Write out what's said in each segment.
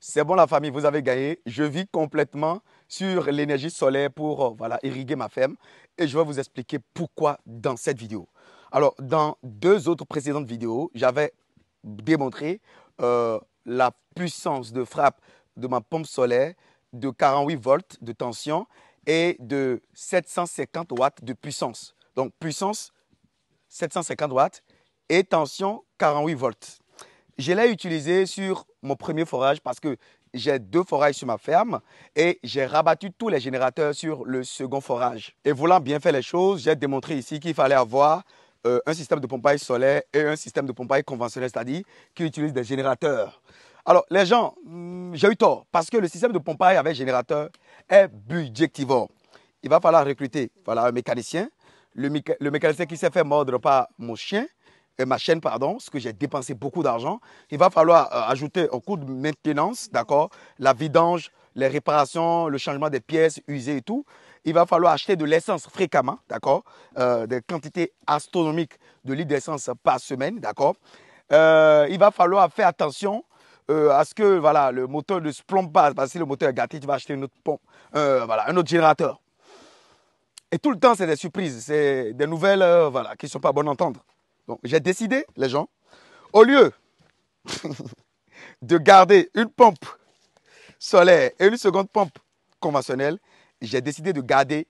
C'est bon la famille, vous avez gagné. Je vis complètement sur l'énergie solaire pour voilà, irriguer ma ferme et je vais vous expliquer pourquoi dans cette vidéo. Alors, dans deux autres précédentes vidéos, j'avais démontré la puissance de frappe de ma pompe solaire de 48 volts de tension et de 750 watts de puissance. Donc, puissance 750 watts et tension 48 volts. Je l'ai utilisé sur mon premier forage parce que j'ai deux forages sur ma ferme et j'ai rabattu tous les générateurs sur le second forage. Et voulant bien faire les choses, j'ai démontré ici qu'il fallait avoir un système de pompage solaire et un système de pompage conventionnel, c'est-à-dire qui utilise des générateurs. Alors, les gens, j'ai eu tort parce que le système de pompage avec générateur est budgétivore. Il va falloir recruter voilà, un mécanicien, le mécanicien qui s'est fait mordre par mon chien, ma chaîne, pardon, ce que j'ai dépensé beaucoup d'argent. Il va falloir ajouter un coût de maintenance, d'accord, la vidange, les réparations, le changement des pièces usées et tout. Il va falloir acheter de l'essence fréquemment, d'accord, des quantités astronomiques de litres d'essence par semaine, d'accord. Il va falloir faire attention à ce que voilà, le moteur ne se plombe pas, parce que si le moteur est gâté, tu vas acheter une autre pompe, voilà, un autre générateur. Et tout le temps, c'est des surprises, c'est des nouvelles voilà, qui ne sont pas bonnes à entendre. Donc, j'ai décidé, les gens, au lieu de garder une pompe solaire et une seconde pompe conventionnelle, j'ai décidé de garder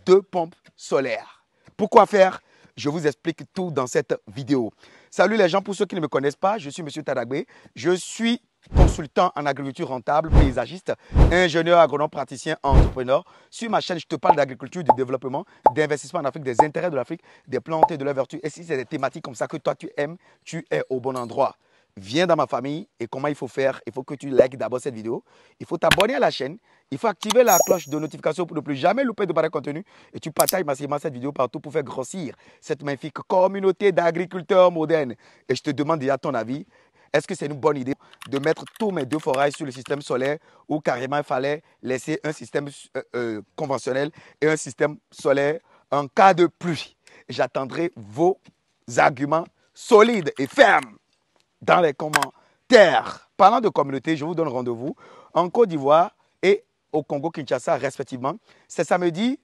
deux pompes solaires. Pourquoi faire? Je vous explique tout dans cette vidéo. Salut les gens, pour ceux qui ne me connaissent pas, je suis M. Tadagbe. Je suis consultant en agriculture rentable, paysagiste, ingénieur agronome, praticien, entrepreneur. Sur ma chaîne, je te parle d'agriculture, de développement, d'investissement en Afrique, des intérêts de l'Afrique, des plantes et de leurs vertus. Et si c'est des thématiques comme ça que toi tu aimes, tu es au bon endroit. Viens dans ma famille et comment il faut faire. Il faut que tu likes d'abord cette vidéo. Il faut t'abonner à la chaîne. Il faut activer la cloche de notification pour ne plus jamais louper de pareil contenu. Et tu partages massivement cette vidéo partout pour faire grossir cette magnifique communauté d'agriculteurs modernes. Et je te demande déjà ton avis. Est-ce que c'est une bonne idée de mettre tous mes deux forages sur le système solaire ou carrément il fallait laisser un système conventionnel et un système solaire en cas de pluie? J'attendrai vos arguments solides et fermes dans les commentaires. Parlant de communauté, je vous donne rendez-vous en Côte d'Ivoire et au Congo-Kinshasa respectivement. C'est samedi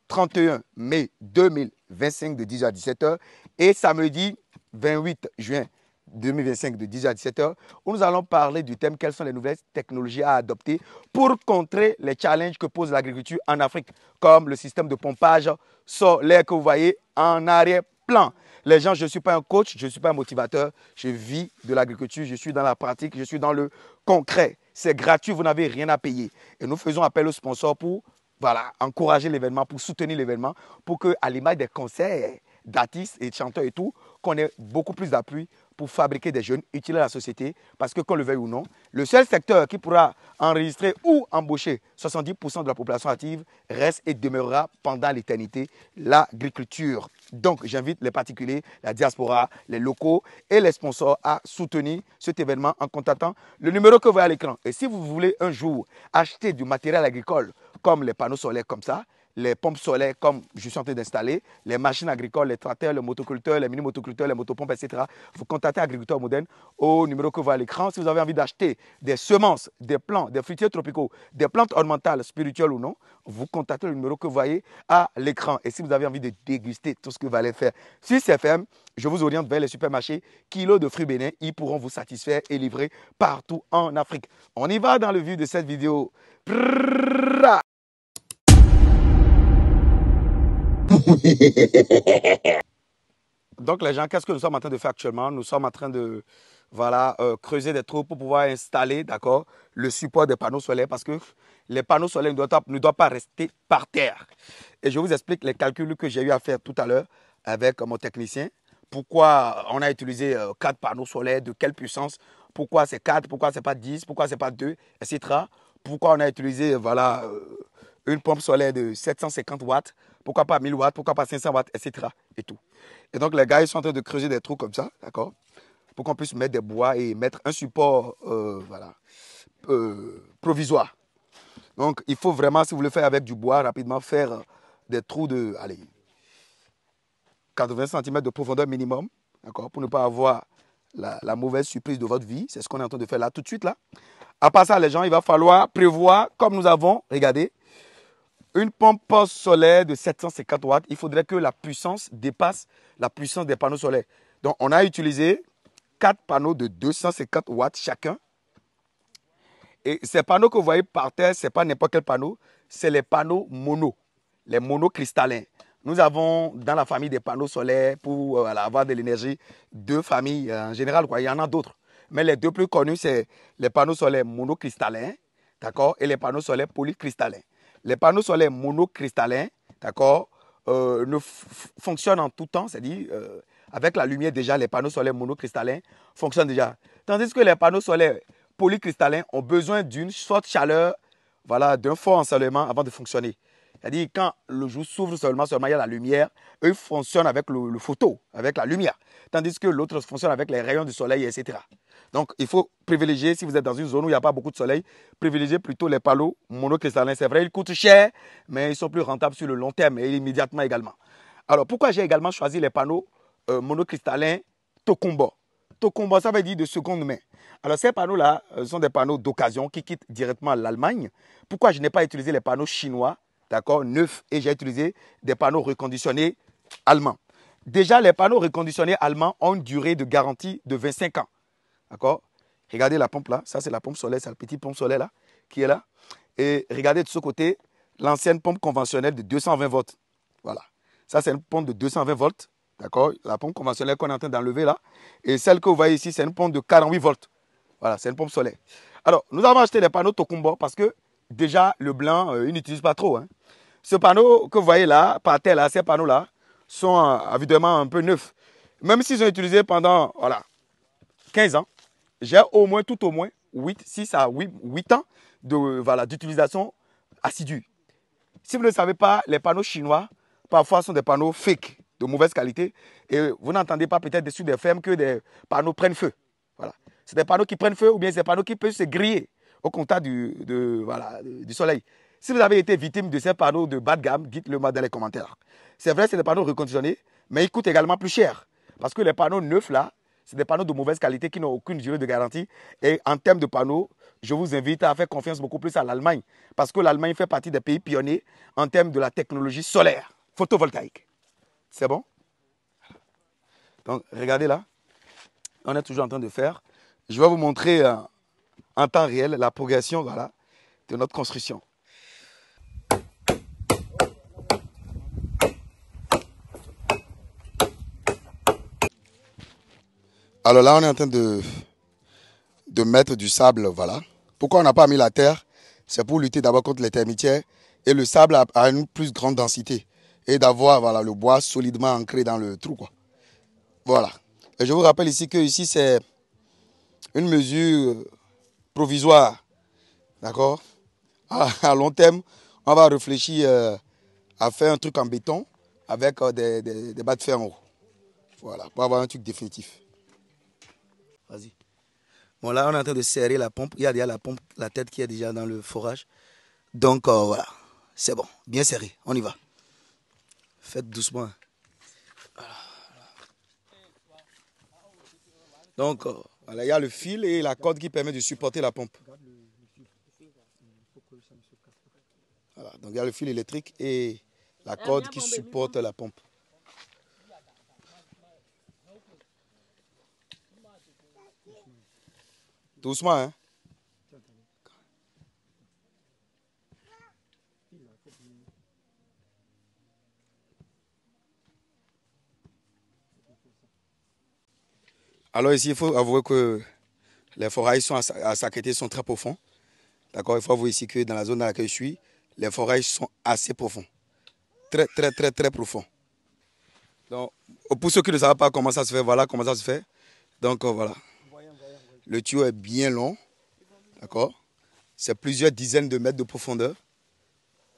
31 mai 2025 de 10h à 17h et samedi 28 juin 2025 de 10h à 17h où nous allons parler du thème quelles sont les nouvelles technologies à adopter pour contrer les challenges que pose l'agriculture en Afrique, comme le système de pompage solaire que vous voyez en arrière-plan. Les gens, je ne suis pas un coach, je ne suis pas un motivateur, je vis de l'agriculture, je suis dans la pratique, je suis dans le concret. C'est gratuit, vous n'avez rien à payer. Et nous faisons appel aux sponsors pour voilà, encourager l'événement, pour soutenir l'événement, pour qu'à l'image des concerts d'artistes et de chanteurs et tout, qu'on ait beaucoup plus d'appui pour fabriquer des jeunes utiles à la société, parce que qu'on le veuille ou non, le seul secteur qui pourra enregistrer ou embaucher 70% de la population active reste et demeurera pendant l'éternité l'agriculture. Donc j'invite les particuliers, la diaspora, les locaux et les sponsors à soutenir cet événement en contactant le numéro que vous voyez à l'écran. Et si vous voulez un jour acheter du matériel agricole comme les panneaux solaires comme ça, les pompes solaires comme je suis en train d'installer, les machines agricoles, les tracteurs, les motoculteurs, les mini-motoculteurs, les motopompes, etc. Vous contactez Agriculteurs Modernes au numéro que vous voyez à l'écran. Si vous avez envie d'acheter des semences, des plants, des fruitiers tropicaux, des plantes ornementales, spirituelles ou non, vous contactez le numéro que vous voyez à l'écran. Et si vous avez envie de déguster tout ce que vous allez faire sur CFM, je vous oriente vers les supermarchés. Kilos de fruits bénins, ils pourront vous satisfaire et livrer partout en Afrique. On y va dans le vif de cette vidéo. Donc les gens, qu'est-ce que nous sommes en train de faire actuellement? Nous sommes en train de voilà, creuser des trous pour pouvoir installer d'accord, le support des panneaux solaires parce que les panneaux solaires ne doivent pas rester par terre. Et je vous explique les calculs que j'ai eu à faire tout à l'heure avec mon technicien. Pourquoi on a utilisé 4 panneaux solaires, de quelle puissance, pourquoi c'est 4, pourquoi c'est pas 10, pourquoi c'est pas 2, etc. Pourquoi on a utilisé voilà, une pompe solaire de 750 watts, pourquoi pas 1000 watts, pourquoi pas 500 watts, etc. Et tout. Et donc les gars, ils sont en train de creuser des trous comme ça, d'accord, pour qu'on puisse mettre des bois et mettre un support voilà, provisoire. Donc il faut vraiment, si vous voulez faire avec du bois, rapidement faire des trous de allez, 80 cm de profondeur minimum, d'accord, pour ne pas avoir la mauvaise surprise de votre vie. C'est ce qu'on est en train de faire là, tout de suite là. À part ça, les gens, il va falloir prévoir, comme nous avons, regardez, une pompe solaire de 750 watts. Il faudrait que la puissance dépasse la puissance des panneaux solaires. Donc, on a utilisé 4 panneaux de 250 watts chacun. Et ces panneaux que vous voyez par terre, ce n'est pas n'importe quel panneau, c'est les panneaux mono, les monocristallins. Nous avons dans la famille des panneaux solaires pour avoir de l'énergie, 2 familles en général, quoi. Il y en a d'autres. Mais les 2 plus connus, c'est les panneaux solaires monocristallins, d'accord, et les panneaux solaires polycristallins. Les panneaux solaires monocristallins, d'accord, fonctionnent en tout temps, c'est-à-dire avec la lumière déjà, les panneaux solaires monocristallins fonctionnent déjà. Tandis que les panneaux solaires polycristallins ont besoin d'une forte chaleur, voilà, d'un fort ensoleillement avant de fonctionner. C'est-à-dire quand le jour s'ouvre seulement, il y a la lumière, eux fonctionnent avec le photo, avec la lumière. Tandis que l'autre fonctionne avec les rayons du soleil, etc. Donc il faut privilégier, si vous êtes dans une zone où il n'y a pas beaucoup de soleil, privilégier plutôt les panneaux monocristallins. C'est vrai, ils coûtent cher, mais ils sont plus rentables sur le long terme et immédiatement également. Alors pourquoi j'ai également choisi les panneaux monocristallins Tokumbo? Tokumbo, ça veut dire de seconde main. Alors ces panneaux-là sont des panneaux d'occasion qui quittent directement l'Allemagne. Pourquoi je n'ai pas utilisé les panneaux chinois, d'accord, neufs, et j'ai utilisé des panneaux reconditionnés allemands? Déjà, les panneaux reconditionnés allemands ont une durée de garantie de 25 ans. D'accord? Regardez la pompe là, ça c'est la pompe solaire, c'est la petite pompe solaire là, qui est là. Et regardez de ce côté, l'ancienne pompe conventionnelle de 220 volts. Voilà. Ça c'est une pompe de 220 volts. D'accord? La pompe conventionnelle qu'on est en train d'enlever là. Et celle que vous voyez ici, c'est une pompe de 48 volts. Voilà, c'est une pompe solaire. Alors, nous avons acheté des panneaux Tokumbo parce que déjà, le blanc, il n'utilise pas trop. Hein. Ce panneau que vous voyez là, par terre, là, ces panneaux-là, sont évidemment un peu neufs. Même s'ils ont utilisé pendant, voilà, 15 ans, j'ai au moins, tout au moins, 6 à 8 ans d'utilisation assidue. Si vous ne le savez pas, les panneaux chinois, parfois, sont des panneaux fake, de mauvaise qualité. Et vous n'entendez pas peut-être dessus des fermes que des panneaux prennent feu. Voilà. C'est des panneaux qui prennent feu ou bien c'est des panneaux qui peuvent se griller au contact du soleil. Si vous avez été victime de ces panneaux de bas de gamme, dites-le moi dans les commentaires. C'est vrai, c'est des panneaux reconditionnés, mais ils coûtent également plus cher. Parce que les panneaux neufs, là, c'est des panneaux de mauvaise qualité qui n'ont aucune durée de garantie. Et en termes de panneaux, je vous invite à faire confiance beaucoup plus à l'Allemagne. Parce que l'Allemagne fait partie des pays pionniers en termes de la technologie solaire, photovoltaïque. C'est bon? Donc, regardez là. On est toujours en train de faire. Je vais vous montrer en temps réel la progression voilà, de notre construction. Alors là, on est en train de mettre du sable, voilà. Pourquoi on n'a pas mis la terre? C'est pour lutter d'abord contre les termitières. Et le sable a une plus grande densité. Et d'avoir voilà, le bois solidement ancré dans le trou, quoi. Voilà. Et je vous rappelle ici que ici, c'est une mesure provisoire. D'accord? À long terme, on va réfléchir à faire un truc en béton avec des bas de fer en haut. Voilà, pour avoir un truc définitif. Vas-y. Bon, là, on est en train de serrer la pompe. Il y a déjà la pompe, la tête qui est déjà dans le forage. Donc, voilà. C'est bon. Bien serré. On y va. Faites doucement. Voilà. Donc, voilà, il y a le fil et la corde qui permet de supporter la pompe. Voilà, donc il y a le fil électrique et la corde qui supporte la pompe. Doucement, hein? Alors ici, il faut avouer que les forages sont à Sakété sont très profonds. D'accord? Il faut avouer ici que dans la zone dans laquelle je suis, les forages sont assez profonds. Très, très, très, très profonds. Donc, pour ceux qui ne savent pas comment ça se fait, voilà comment ça se fait. Donc, voilà. Le tuyau est bien long. D'accord? C'est plusieurs dizaines de mètres de profondeur.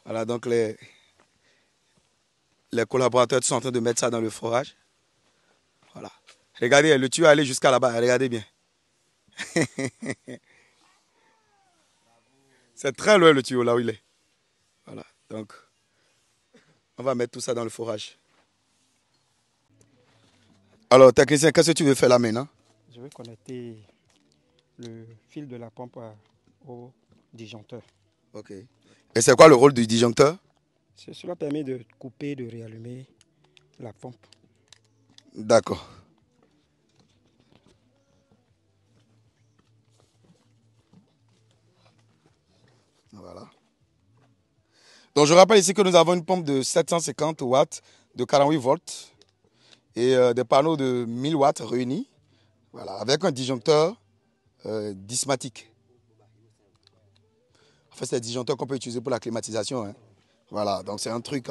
Voilà, donc les collaborateurs sont en train de mettre ça dans le forage. Voilà. Regardez, le tuyau est allé jusqu'à là-bas. Regardez bien. C'est très loin le tuyau là où il est. Voilà. Donc, on va mettre tout ça dans le forage. Alors, technicien, qu'est-ce que tu veux faire là maintenant? Je vais connecter le fil de la pompe au disjoncteur. Ok. Et c'est quoi le rôle du disjoncteur? Cela permet de couper, de réallumer la pompe. D'accord. Voilà. Donc je rappelle ici que nous avons une pompe de 750 watts de 48 volts et des panneaux de 1000 watts réunis, voilà, avec un disjoncteur Dismatic. En fait, c'est un disjoncteur qu'on peut utiliser pour la climatisation, hein. Voilà, donc c'est un truc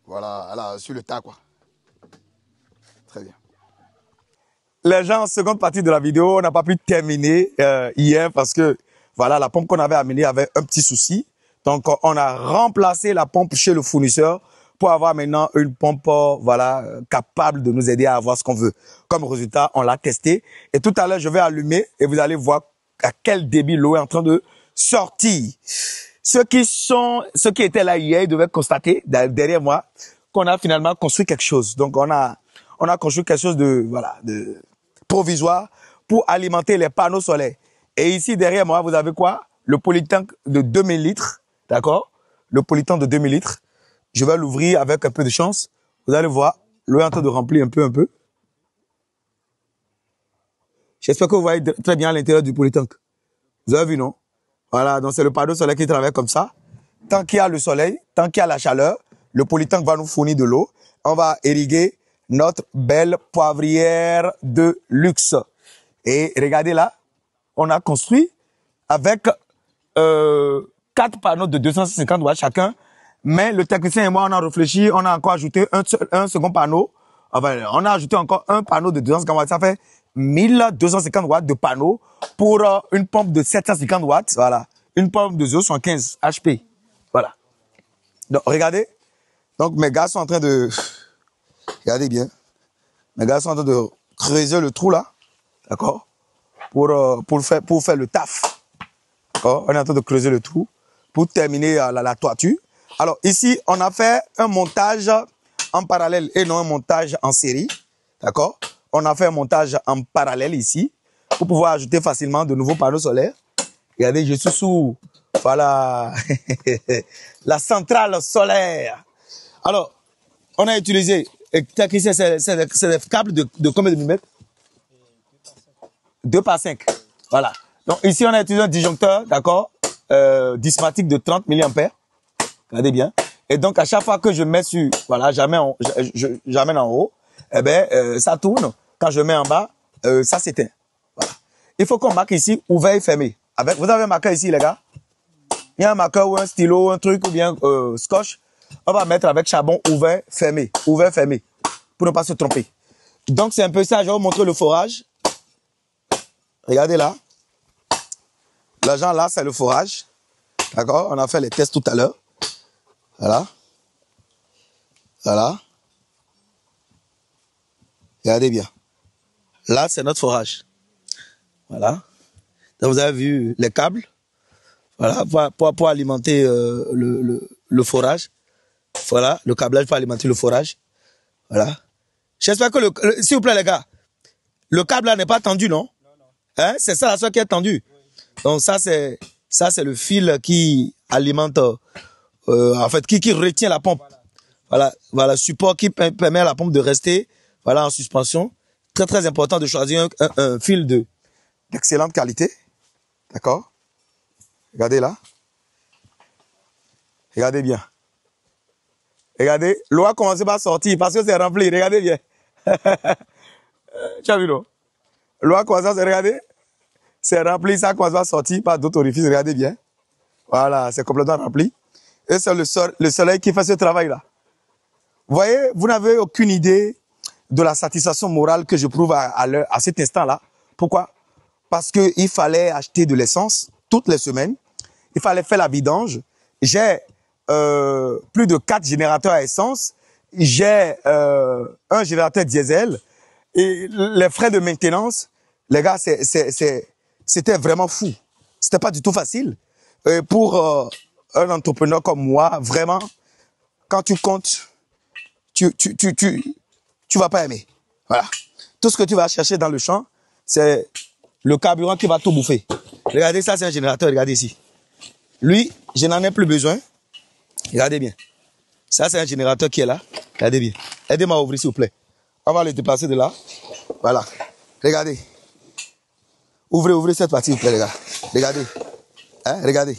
voilà, là, sur le tas, quoi. Très bien. Les gens, seconde partie de la vidéo, on n'a pas pu terminer hier parce que voilà, la pompe qu'on avait amenée avait un petit souci. Donc, on a remplacé la pompe chez le fournisseur pour avoir maintenant une pompe voilà, capable de nous aider à avoir ce qu'on veut. Comme résultat, on l'a testé. Et tout à l'heure, je vais allumer et vous allez voir à quel débit l'eau est en train de sortir. Ceux qui étaient là hier, ils devaient constater derrière moi qu'on a finalement construit quelque chose. Donc, on a construit quelque chose de provisoire pour alimenter les panneaux solaires. Et ici, derrière moi, vous avez quoi? Le polytank de 2000 litres. D'accord? Le polytank de 2000 litres. Je vais l'ouvrir avec un peu de chance. Vous allez voir, l'eau est en train de remplir un peu. J'espère que vous voyez très bien à l'intérieur du polytank. Vous avez vu, non? Voilà, donc c'est le panneau solaire qui travaille comme ça. Tant qu'il y a le soleil, tant qu'il y a la chaleur, le polytank va nous fournir de l'eau. On va irriguer notre belle poivrière de luxe. Et regardez là, on a construit avec 4 panneaux de 250 watts chacun. Mais le technicien et moi, on a réfléchi, on a encore ajouté un second panneau. Enfin, on a ajouté encore un panneau de 250 watts. Ça fait 1250 watts de panneau pour une pompe de 750 watts. Voilà. Une pompe de 0,75 HP. Voilà. Donc, regardez. Donc, mes gars sont en train de... Regardez bien. Mes gars sont en train de creuser le trou là. D'accord? Pour faire le taf. D'accord? On est en train de creuser le trou pour terminer la toiture. Alors, ici, on a fait un montage en parallèle et non un montage en série. D'accord? On a fait un montage en parallèle ici pour pouvoir ajouter facilement de nouveaux panneaux solaires. Regardez, je suis sous, voilà, la centrale solaire. Alors, on a utilisé, c'est des câbles de combien de millimètres? 2 par 5. Voilà. Donc ici, on a utilisé un disjoncteur, d'accord, Dismatic de 30 mA. Regardez bien. Et donc, à chaque fois que je mets sur, voilà, j'amène en haut, eh ben, ça tourne. Quand je mets en bas, ça s'éteint. Voilà. Il faut qu'on marque ici ouvert et fermé. Vous avez un marqueur ici, les gars? Il y a un marqueur ou un stylo, un truc, ou bien scotch. On va mettre avec charbon ouvert, fermé, pour ne pas se tromper. Donc, c'est un peu ça. Je vais vous montrer le forage. Regardez là. L'argent là, c'est le forage. D'accord? On a fait les tests tout à l'heure. Voilà. Voilà. Regardez bien. Là, c'est notre forage. Voilà. Donc, vous avez vu les câbles. Voilà, pour alimenter le forage. Voilà, le câblage pour alimenter le forage. Voilà. J'espère que s'il vous plaît, les gars, le câble là n'est pas tendu, non? Hein? C'est ça la seule qui est tendue. Oui. Donc ça c'est le fil qui alimente, en fait, qui retient la pompe. Voilà, support qui permet à la pompe de rester, voilà, en suspension. Très très important de choisir un fil d'excellente qualité. D'accord? Regardez là. Regardez bien. Regardez, l'eau a commencé par sortir parce que c'est rempli. Regardez bien. Tu as vu, non? L'eau a commencé à se regarder. C'est rempli, ça commence à sortir par d'autres orifices. Regardez bien. Voilà, c'est complètement rempli. Et c'est le soleil qui fait ce travail-là. Vous voyez, vous n'avez aucune idée de la satisfaction morale que je prouve à cet instant-là. Pourquoi? Parce qu'il fallait acheter de l'essence toutes les semaines. Il fallait faire la vidange. J'ai plus de 4 générateurs à essence. J'ai un générateur diesel. Et les frais de maintenance, les gars, c'était vraiment fou. C'était pas du tout facile. Et pour un entrepreneur comme moi, vraiment, quand tu comptes, tu vas pas aimer. Voilà. Tout ce que tu vas chercher dans le champ, c'est le carburant qui va tout bouffer. Regardez, ça, c'est un générateur. Regardez ici. Lui, je n'en ai plus besoin. Regardez bien. Ça, c'est un générateur qui est là. Regardez bien. Aidez-moi à ouvrir, s'il vous plaît. On va le déplacer de là. Voilà. Regardez. Ouvrez cette partie, s'il vous plaît, les gars. Regardez. Hein, regardez.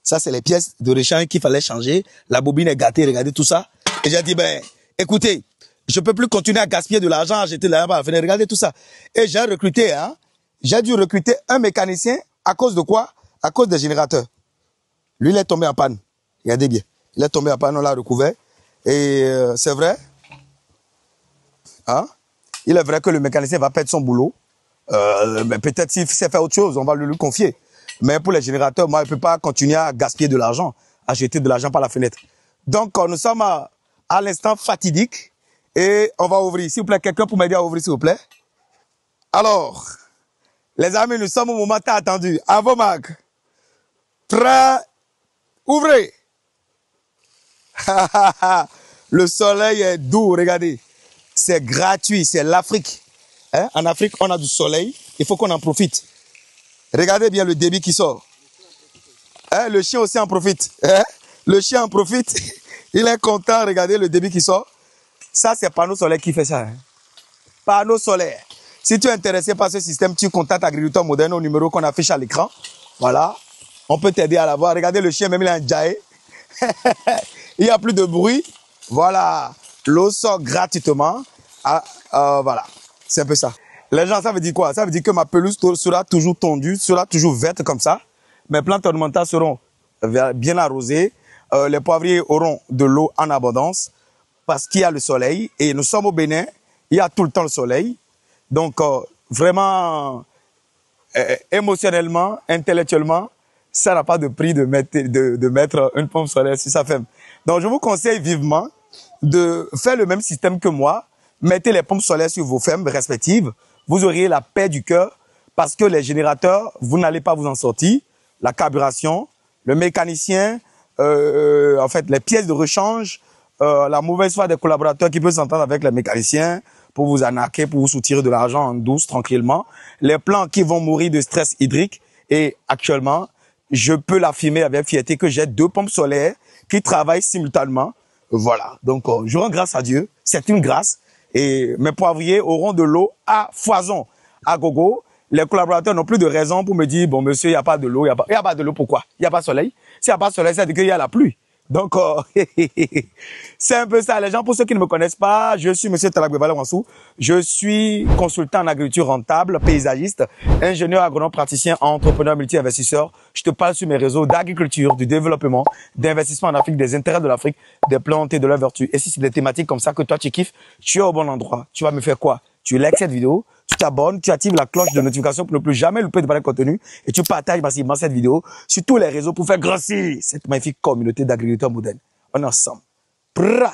Ça, c'est les pièces de rechange qu'il fallait changer. La bobine est gâtée. Regardez tout ça. Et j'ai dit, ben, écoutez, je peux plus continuer à gaspiller de l'argent, à jeter de l'argent par la fenêtre. Regardez tout ça. Et j'ai recruté, hein. J'ai dû recruter un mécanicien. À cause de quoi? À cause des générateurs. Lui, il est tombé en panne. Regardez bien. Il est tombé en panne, on l'a recouvert. Et c'est vrai. Hein? Il est vrai que le mécanicien va perdre son boulot. Mais peut-être s'il sait faire autre chose, on va lui confier. Mais pour les générateurs, moi, je ne peux pas continuer à gaspiller de l'argent, à jeter de l'argent par la fenêtre. Donc, nous sommes à l'instant fatidique. Et on va ouvrir. S'il vous plaît, quelqu'un pour m'aider à ouvrir, s'il vous plaît. Alors, les amis, nous sommes au moment tant attendu. À vos marques. Prêt. Ouvrez. Le soleil est doux, regardez. C'est gratuit, c'est l'Afrique. Hein? En Afrique, on a du soleil. Il faut qu'on en profite. Regardez bien le débit qui sort. Hein? Le chien aussi en profite. Hein? Le chien en profite. Il est content, regardez le débit qui sort. Ça, c'est Panneau Solaire qui fait ça. Hein? Panneau Solaire. Si tu es intéressé par ce système, tu contactes Agriculteur Moderne au numéro qu'on affiche à l'écran. Voilà. On peut t'aider à l'avoir. Regardez le chien, même il a un jaillet. Il n'y a plus de bruit. Voilà. L'eau sort gratuitement. Voilà. C'est un peu ça. Les gens, ça veut dire quoi? Ça veut dire que ma pelouse sera toujours tondue, sera toujours verte comme ça. Mes plantes ornementales seront bien arrosées. Les poivriers auront de l'eau en abondance parce qu'il y a le soleil. Et nous sommes au Bénin. Il y a tout le temps le soleil. Donc, vraiment, émotionnellement, intellectuellement, ça n'a pas de prix de mettre une pompe solaire sur sa ferme. Donc, je vous conseille vivement de faire le même système que moi. Mettez les pompes solaires sur vos fermes respectives. Vous aurez la paix du cœur parce que les générateurs, vous n'allez pas vous en sortir. La carburation, le mécanicien, en fait, les pièces de rechange, la mauvaise foi des collaborateurs qui peuvent s'entendre avec les mécaniciens pour vous arnaquer, pour vous soutirer de l'argent en douce, tranquillement. Les plants qui vont mourir de stress hydrique. Et actuellement, je peux l'affirmer avec fierté que j'ai 2 pompes solaires qui travaillent simultanément. Voilà. Donc, je rends grâce à Dieu. C'est une grâce. Et mes poivriers auront de l'eau à foison, à gogo. Les collaborateurs n'ont plus de raison pour me dire, bon, monsieur, il n'y a pas de l'eau. Il n'y a pas de l'eau, pourquoi? Il n'y a pas de soleil. S'il n'y a pas de soleil, ça veut dire qu'il y a la pluie. Donc, c'est un peu ça. Les gens, pour ceux qui ne me connaissent pas, je suis monsieur Talagbevala Wansou. Je suis consultant en agriculture rentable, paysagiste, ingénieur agronome praticien, entrepreneur multi-investisseur. Je te parle sur mes réseaux d'agriculture, du développement, d'investissement en Afrique, des intérêts de l'Afrique, des plantes et de leurs vertus. Et si c'est des thématiques comme ça que toi tu kiffes, tu es au bon endroit. Tu vas me faire quoi? Tu likes cette vidéo, tu t'abonnes, tu actives la cloche de notification pour ne plus jamais louper de pareil contenu et tu partages massivement cette vidéo sur tous les réseaux pour faire grossir cette magnifique communauté d'agriculteurs modernes. On est ensemble. Prrra.